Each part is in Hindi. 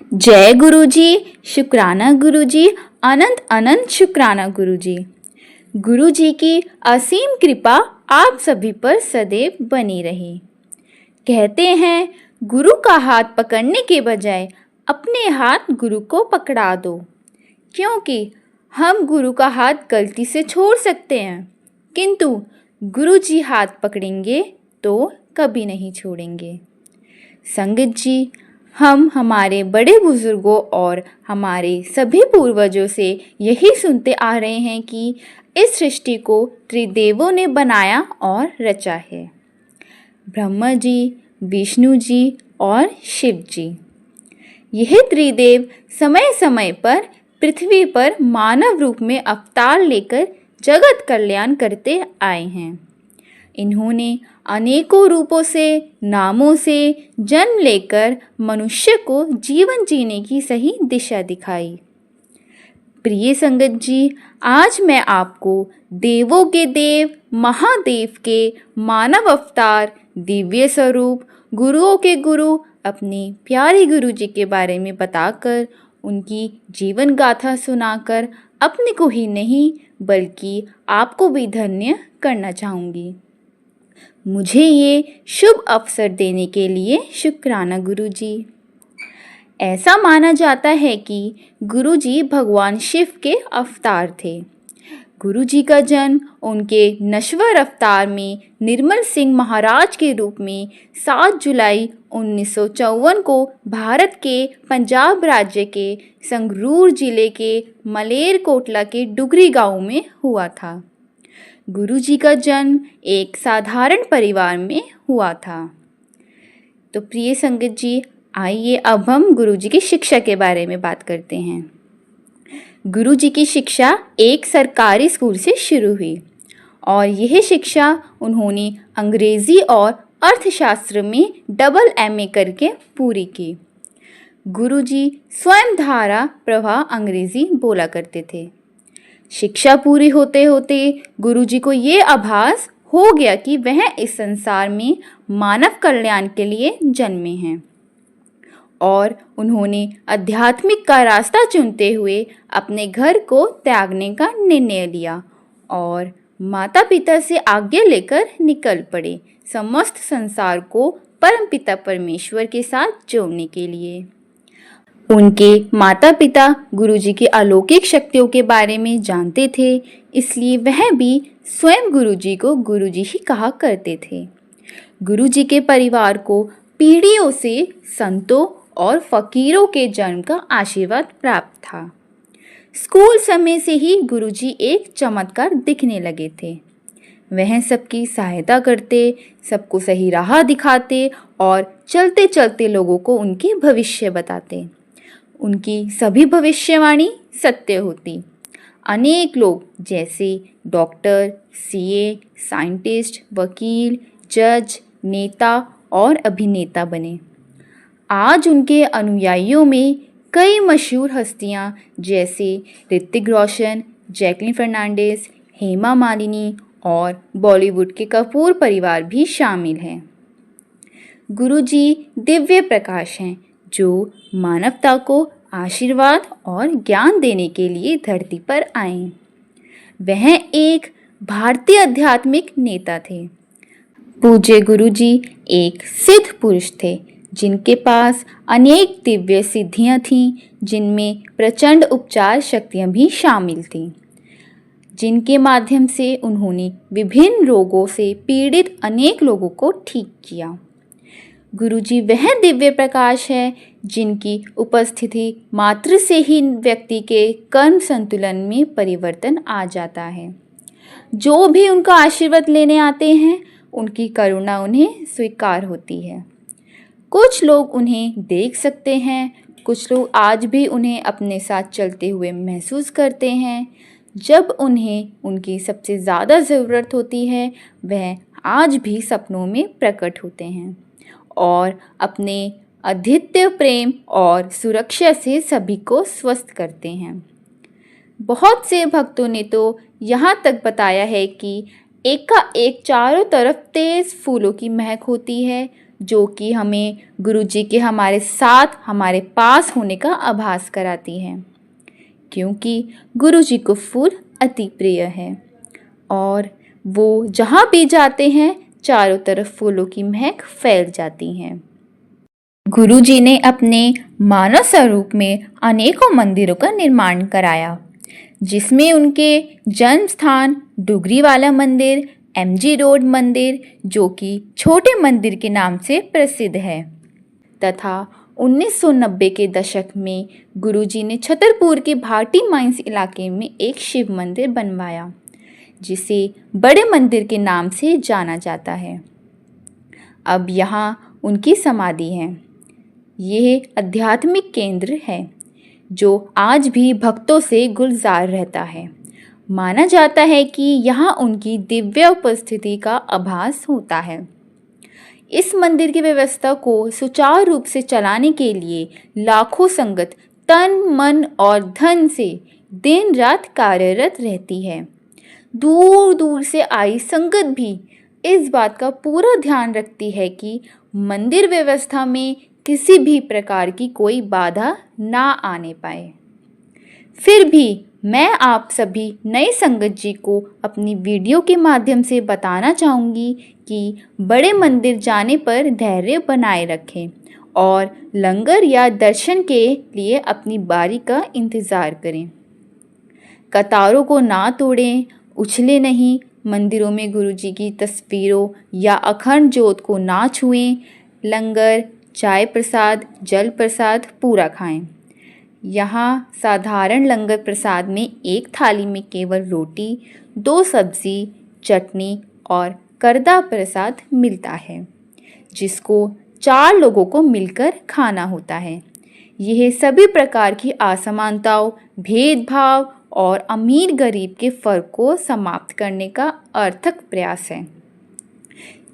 जय गुरुजी, शुक्राना गुरुजी, अनंत अनंत शुक्राना गुरुजी। गुरुजी की असीम कृपा आप सभी पर सदैव बनी रहे। कहते हैं गुरु का हाथ पकड़ने के बजाय अपने हाथ गुरु को पकड़ा दो, क्योंकि हम गुरु का हाथ गलती से छोड़ सकते हैं, किंतु गुरुजी हाथ पकड़ेंगे तो कभी नहीं छोड़ेंगे। संगत जी, हम हमारे बड़े बुजुर्गों और हमारे सभी पूर्वजों से यही सुनते आ रहे हैं कि इस सृष्टि को त्रिदेवों ने बनाया और रचा है। ब्रह्मा जी, विष्णु जी और शिव जी। यह त्रिदेव समय समय पर पृथ्वी पर मानव रूप में अवतार लेकर जगत कल्याण करते आए हैं। इन्होंने अनेकों रूपों से, नामों से जन्म लेकर मनुष्य को जीवन जीने की सही दिशा दिखाई। प्रिय संगत जी, आज मैं आपको देवों के देव, महादेव के मानव अवतार, दिव्य स्वरूप, गुरुओं के गुरु, अपने प्यारे गुरु जी के बारे में बताकर, उनकी जीवन गाथा सुनाकर अपने को ही नहीं बल्कि आपको भी धन्य करना चाहूँगी। मुझे ये शुभ अवसर देने के लिए शुक्राना गुरुजी। ऐसा माना जाता है कि गुरुजी भगवान शिव के अवतार थे। गुरुजी का जन्म उनके नश्वर अवतार में निर्मल सिंह महाराज के रूप में 7 जुलाई 1954 को भारत के पंजाब राज्य के संगरूर जिले के मलेरकोटला के डुगरी गांव में हुआ था। गुरुजी का जन्म एक साधारण परिवार में हुआ था। तो प्रिय संगत जी, आइए अब हम गुरुजी की शिक्षा के बारे में बात करते हैं। गुरुजी की शिक्षा एक सरकारी स्कूल से शुरू हुई और यह शिक्षा उन्होंने अंग्रेजी और अर्थशास्त्र में डबल MA करके पूरी की। गुरुजी स्वयं धारा प्रवाह अंग्रेजी बोला करते थे। शिक्षा पूरी होते होते गुरुजी को ये आभास हो गया कि वह इस संसार में मानव कल्याण के लिए जन्मे हैं और उन्होंने आध्यात्मिक का रास्ता चुनते हुए अपने घर को त्यागने का निर्णय लिया और माता पिता से आज्ञा लेकर निकल पड़े समस्त संसार को परमपिता परमेश्वर के साथ जोड़ने के लिए। उनके माता पिता गुरुजी की अलौकिक शक्तियों के बारे में जानते थे, इसलिए वह भी स्वयं गुरुजी को गुरुजी ही कहा करते थे। गुरुजी के परिवार को पीढ़ियों से संतों और फकीरों के जन्म का आशीर्वाद प्राप्त था। स्कूल समय से ही गुरुजी एक चमत्कार दिखने लगे थे। वह सबकी सहायता करते, सबको सही राह दिखाते और चलते चलते लोगों को उनके भविष्य बताते। उनकी सभी भविष्यवाणी सत्य होती। अनेक लोग जैसे डॉक्टर, CA, साइंटिस्ट, वकील, जज, नेता और अभिनेता बने। आज उनके अनुयायियों में कई मशहूर हस्तियां जैसे ऋतिक रोशन, जैकलीन फर्नांडिस, हेमा मालिनी और बॉलीवुड के कपूर परिवार भी शामिल हैं। गुरुजी दिव्य प्रकाश हैं जो मानवता को आशीर्वाद और ज्ञान देने के लिए धरती पर आए। वह एक भारतीय आध्यात्मिक नेता थे। पूज्य गुरुजी एक सिद्ध पुरुष थे जिनके पास अनेक दिव्य सिद्धियां थीं, जिनमें प्रचंड उपचार शक्तियां भी शामिल थीं, जिनके माध्यम से उन्होंने विभिन्न रोगों से पीड़ित अनेक लोगों को ठीक किया। गुरुजी वह दिव्य प्रकाश है जिनकी उपस्थिति मात्र से ही व्यक्ति के कर्म संतुलन में परिवर्तन आ जाता है। जो भी उनका आशीर्वाद लेने आते हैं, उनकी करुणा उन्हें स्वीकार होती है। कुछ लोग उन्हें देख सकते हैं, कुछ लोग आज भी उन्हें अपने साथ चलते हुए महसूस करते हैं। जब उन्हें उनकी सबसे ज़्यादा ज़रूरत होती है, वह आज भी सपनों में प्रकट होते हैं और अपने अद्वितीय प्रेम और सुरक्षा से सभी को स्वस्थ करते हैं। बहुत से भक्तों ने तो यहाँ तक बताया है कि एकाएक चारों तरफ तेज फूलों की महक होती है, जो कि हमें गुरुजी के हमारे साथ हमारे पास होने का आभास कराती है, क्योंकि गुरुजी को फूल अति प्रिय है और वो जहाँ भी जाते हैं चारों तरफ फूलों की महक फैल जाती है। गुरुजी ने अपने मानव स्वरूप में अनेकों मंदिरों का निर्माण कराया, जिसमें उनके जन्म स्थान डुगरीवाला मंदिर, एमजी रोड मंदिर जो कि छोटे मंदिर के नाम से प्रसिद्ध है, तथा 1990 के दशक में गुरुजी ने छतरपुर के भाटी माइंस इलाके में एक शिव मंदिर बनवाया, जिसे बड़े मंदिर के नाम से जाना जाता है। अब यहाँ उनकी समाधि है। यह आध्यात्मिक केंद्र है जो आज भी भक्तों से गुलजार रहता है। माना जाता है कि यहाँ उनकी दिव्य उपस्थिति का आभास होता है। इस मंदिर की व्यवस्था को सुचारू रूप से चलाने के लिए लाखों संगत तन मन और धन से दिन रात कार्यरत रहती है। दूर दूर से आई संगत भी इस बात का पूरा ध्यान रखती है कि मंदिर व्यवस्था में किसी भी प्रकार की कोई बाधा ना आने पाए। फिर भी मैं आप सभी नए संगत जी को अपनी वीडियो के माध्यम से बताना चाहूँगी कि बड़े मंदिर जाने पर धैर्य बनाए रखें और लंगर या दर्शन के लिए अपनी बारी का इंतज़ार करें। कतारों को ना तोड़ें, उछले नहीं, मंदिरों में गुरुजी की तस्वीरों या अखंड ज्योत को ना छुएं, लंगर, चाय प्रसाद, जल प्रसाद पूरा खाएं। यहाँ साधारण लंगर प्रसाद में एक थाली में केवल रोटी, 2 सब्जी, चटनी और करदा प्रसाद मिलता है, जिसको 4 लोगों को मिलकर खाना होता है। यह सभी प्रकार की असमानताओं, भेदभाव और अमीर गरीब के फर्क को समाप्त करने का अर्थक प्रयास है।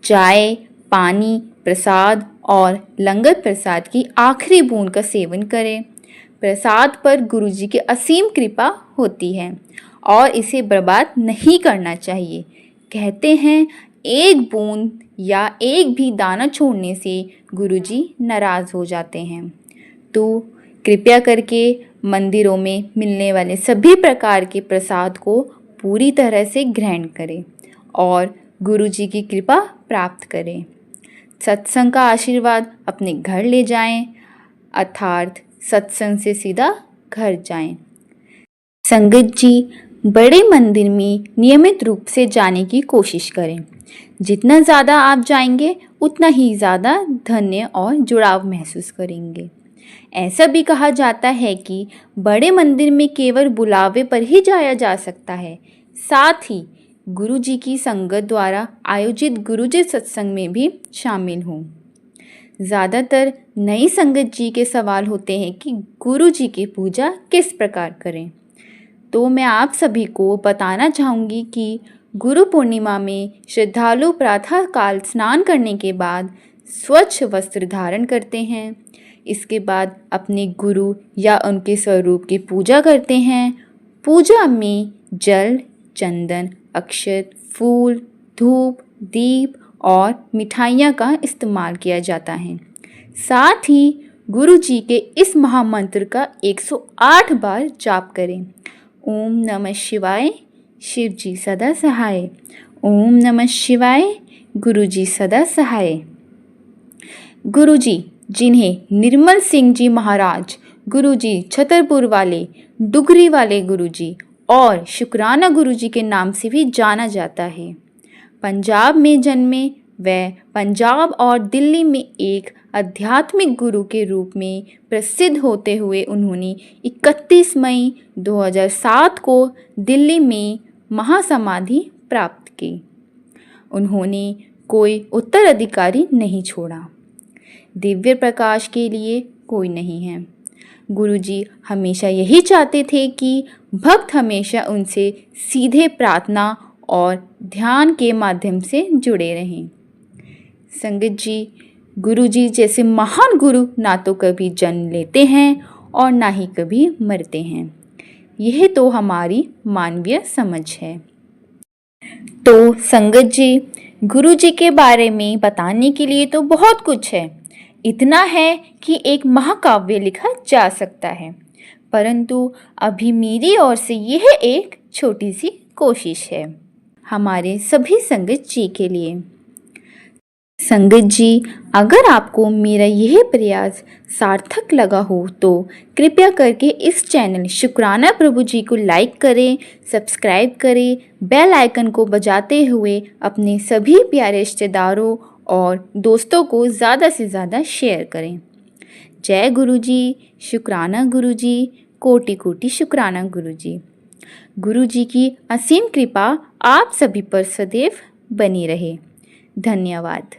चाय, पानी, प्रसाद और लंगर प्रसाद की आखिरी बूंद का सेवन करें। प्रसाद पर गुरुजी की असीम कृपा होती है और इसे बर्बाद नहीं करना चाहिए। कहते हैं एक बूंद या एक भी दाना छोड़ने से गुरुजी नाराज़ हो जाते हैं। तो कृपया करके मंदिरों में मिलने वाले सभी प्रकार के प्रसाद को पूरी तरह से ग्रहण करें और गुरुजी की कृपा प्राप्त करें। सत्संग का आशीर्वाद अपने घर ले जाएं, अर्थात सत्संग से सीधा घर जाएं। संगत जी, बड़े मंदिर में नियमित रूप से जाने की कोशिश करें। जितना ज़्यादा आप जाएंगे उतना ही ज़्यादा धन्य और जुड़ाव महसूस करेंगे। ऐसा भी कहा जाता है कि बड़े मंदिर में केवल बुलावे पर ही जाया जा सकता है, साथ ही गुरुजी की संगत द्वारा आयोजित गुरुजी सत्संग में भी शामिल हों। ज़्यादातर नई संगत जी के सवाल होते हैं कि गुरुजी की पूजा किस प्रकार करें। तो मैं आप सभी को बताना चाहूँगी कि गुरु पूर्णिमा में श्रद्धालु प्रातः काल स्नान करने के बाद स्वच्छ वस्त्र धारण करते हैं। इसके बाद अपने गुरु या उनके स्वरूप की पूजा करते हैं। पूजा में जल, चंदन, अक्षत, फूल, धूप, दीप और मिठाइयाँ का इस्तेमाल किया जाता है। साथ ही गुरु जी के इस महामंत्र का 108 बार जाप करें। ओम नमः शिवाय, शिव जी सदा सहाय। ओम नमः शिवाय, गुरु जी सदा सहाय। गुरु जी जिन्हें निर्मल सिंह जी महाराज, गुरुजी छतरपुर वाले, डुगरी वाले गुरुजी और शुक्राना गुरुजी के नाम से भी जाना जाता है, पंजाब में जन्मे। वह पंजाब और दिल्ली में एक आध्यात्मिक गुरु के रूप में प्रसिद्ध होते हुए उन्होंने 31 मई 2007 को दिल्ली में महासमाधि प्राप्त की। उन्होंने कोई उत्तराधिकारी नहीं छोड़ा। दिव्य प्रकाश के लिए कोई नहीं है। गुरुजी हमेशा यही चाहते थे कि भक्त हमेशा उनसे सीधे प्रार्थना और ध्यान के माध्यम से जुड़े रहें। संगत जी, गुरुजी जैसे महान गुरु ना तो कभी जन्म लेते हैं और ना ही कभी मरते हैं। यह तो हमारी मानवीय समझ है। तो संगत जी, गुरु जी के बारे में बताने के लिए तो बहुत कुछ है। इतना है कि एक महाकाव्य लिखा जा सकता है, परंतु अभी मेरी ओर से यह एक छोटी सी कोशिश है हमारे सभी संगत जी के लिए। संगत जी, अगर आपको मेरा यह प्रयास सार्थक लगा हो तो कृपया करके इस चैनल शुक्राना प्रभु जी को लाइक करें, सब्सक्राइब करें, बेल आइकन को बजाते हुए अपने सभी प्यारे रिश्तेदारों और दोस्तों को ज़्यादा से ज़्यादा शेयर करें। जय गुरु जी, शुक्राना गुरु जी, कोटि कोटि शुक्राना गुरु जी। गुरु जी की असीम कृपा आप सभी पर सदैव बनी रहे। धन्यवाद।